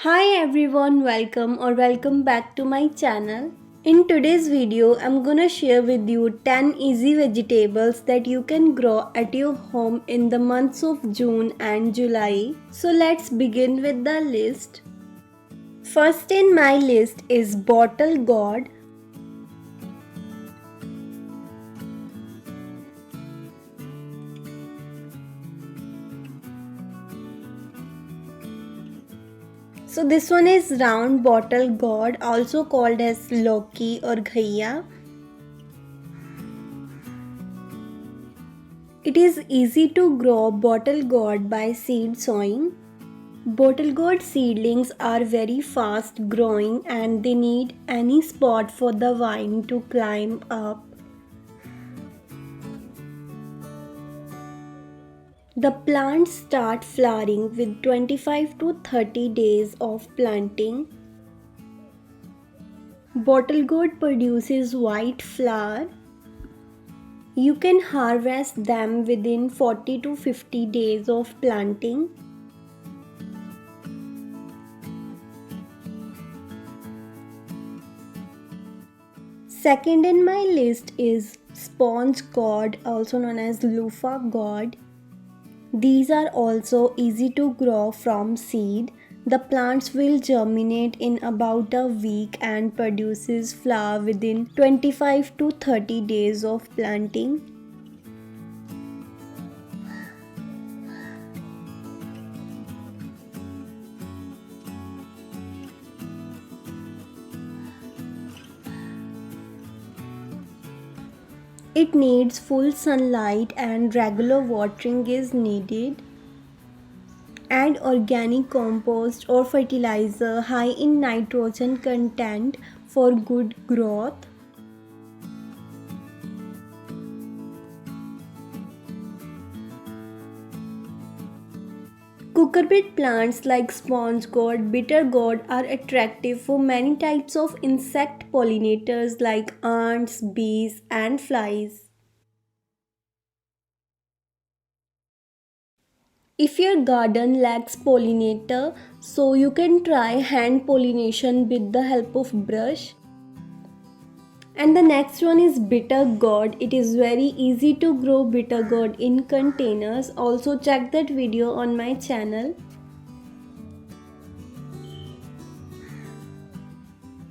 Hi everyone, welcome back to my channel. In today's video, I'm gonna share with you 10 easy vegetables that you can grow at your home in the months of June and July. So let's begin with the list. First in my list is bottle gourd. So this one is round bottle gourd, also called as loki or ghaiya. It is easy to grow bottle gourd by seed sowing. Bottle gourd seedlings are very fast growing and they need any spot for the vine to climb up. The plants start flowering with 25 to 30 days of planting. Bottle gourd produces white flower. You can harvest them within 40 to 50 days of planting. Second in my list is sponge gourd, also known as loofah gourd. These are also easy to grow from seed. The plants will germinate in about a week and produces flower within 25 to 30 days of planting. It needs full sunlight and regular watering is needed. Add organic compost or fertilizer high in nitrogen content for good growth. Cucurbit plants like sponge gourd, bitter gourd are attractive for many types of insect pollinators like ants, bees, and flies. If your garden lacks pollinator, so you can try hand pollination with the help of brush. And the next one is bitter gourd. It is very easy to grow bitter gourd in containers. Also check that video on my channel.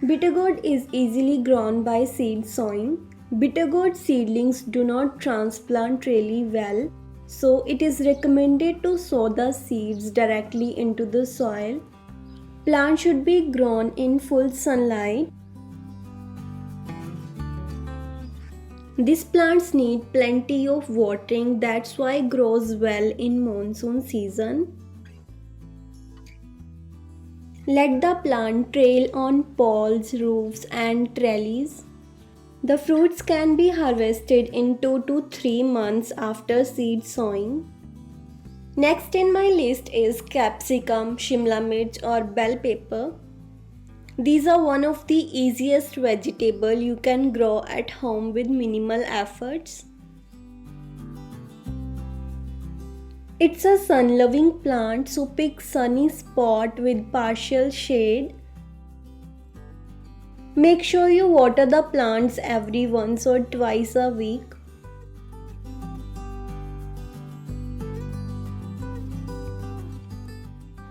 Bitter gourd is easily grown by seed sowing. Bitter gourd seedlings do not transplant really well, so it is recommended to sow the seeds directly into the soil. Plants should be grown in full sunlight. These plants need plenty of watering, that's why it grows well in monsoon season. Let the plant trail on poles, roofs and trellis. The fruits can be harvested in 2 to 3 months after seed sowing. Next in my list is capsicum, shimla mirch or bell pepper. These are one of the easiest vegetable you can grow at home with minimal efforts. It's a sun-loving plant, so pick sunny spot with partial shade. Make sure you water the plants every once or twice a week.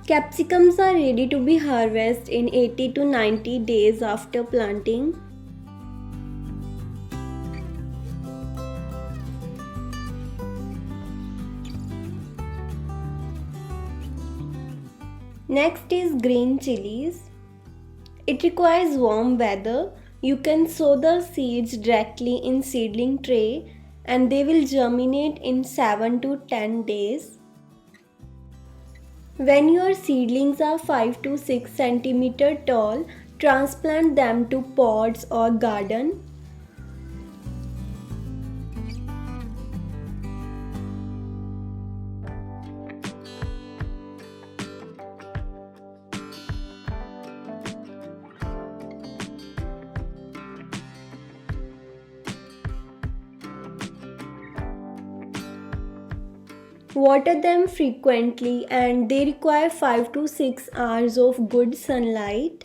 Capsicums are ready to be harvested in 80 to 90 days after planting. Next is green chilies. It requires warm weather. You can sow the seeds directly in seedling tray and they will germinate in 7 to 10 days. When your seedlings are 5 to 6 cm tall, transplant them to pots or garden. Water them frequently and they require 5 to 6 hours of good sunlight.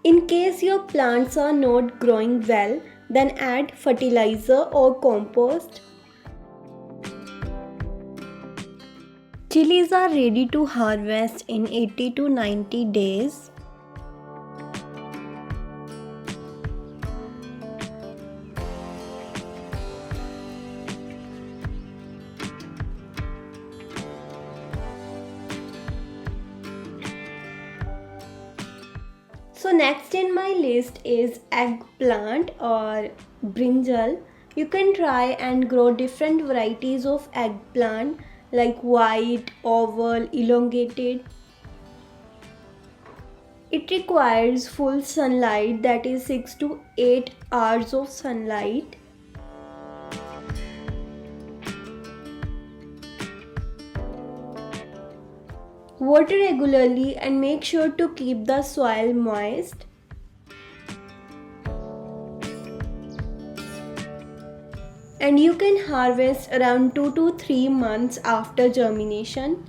In case your plants are not growing well, then add fertilizer or compost. Chilies are ready to harvest in 80 to 90 days. So next in my list is eggplant or brinjal. You can try and grow different varieties of eggplant like white, oval, elongated. It requires full sunlight, that is 6 to 8 hours of sunlight. Water regularly and make sure to keep the soil moist. And you can harvest around 2 to 3 months after germination.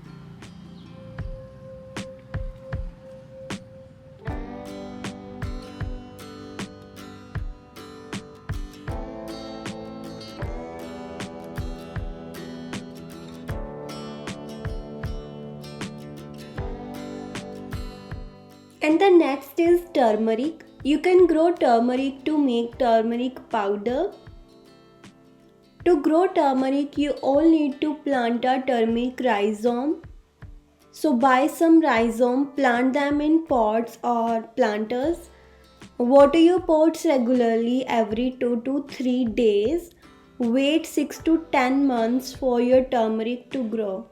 And the next is turmeric. You can grow turmeric to make turmeric powder. To grow turmeric, you all need to plant a turmeric rhizome. So buy some rhizome, plant them in pots or planters. Water your pots regularly every 2 to 3 days. Wait 6 to 10 months for your turmeric to grow.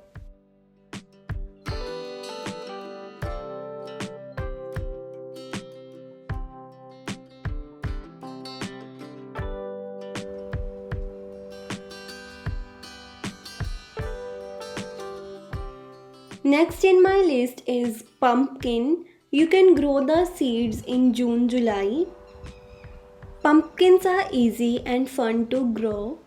Next in my list is pumpkin. You can grow the seeds in June, July. Pumpkins are easy and fun to grow.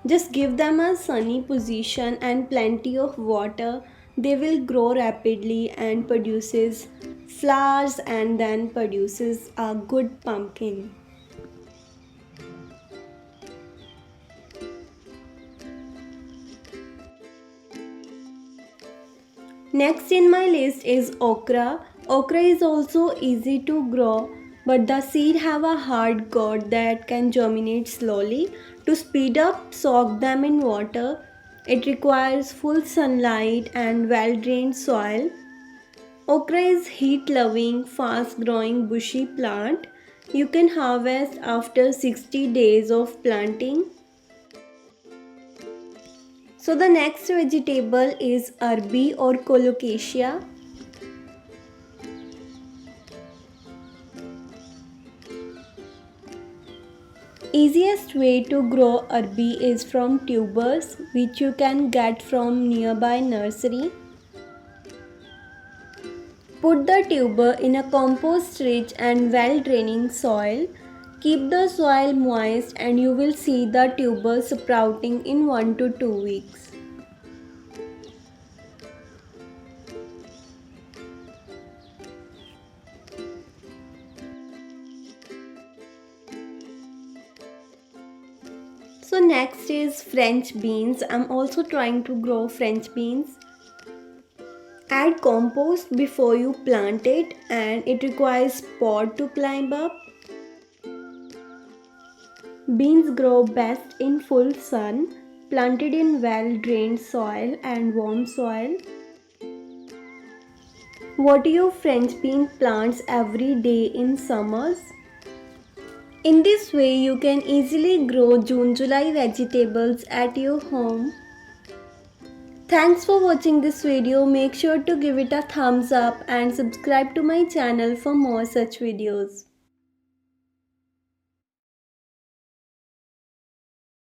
Just give them a sunny position and plenty of water. They will grow rapidly and produces flowers and then produces a good pumpkin. Next in my list is okra. Okra is also easy to grow, but the seed have a hard gourd that can germinate slowly. To speed up, soak them in water. It requires full sunlight and well-drained soil. Okra is heat-loving, fast-growing bushy plant. You can harvest after 60 days of planting. So the next vegetable is arbi or colocasia. Easiest way to grow arbi is from tubers, which you can get from nearby nursery. Put the tuber in a compost-rich and well-draining soil. Keep the soil moist and you will see the tubers sprouting in 1 to 2 weeks. So next is French beans. I'm also trying to grow French beans. Add compost before you plant it and it requires pot to climb up. Beans grow best in full sun, planted in well-drained soil and warm soil. Water your French bean plants every day in summers. In this way, you can easily grow June-July vegetables at your home. Thanks for watching this video. Make sure to give it a thumbs up and subscribe to my channel for more such videos.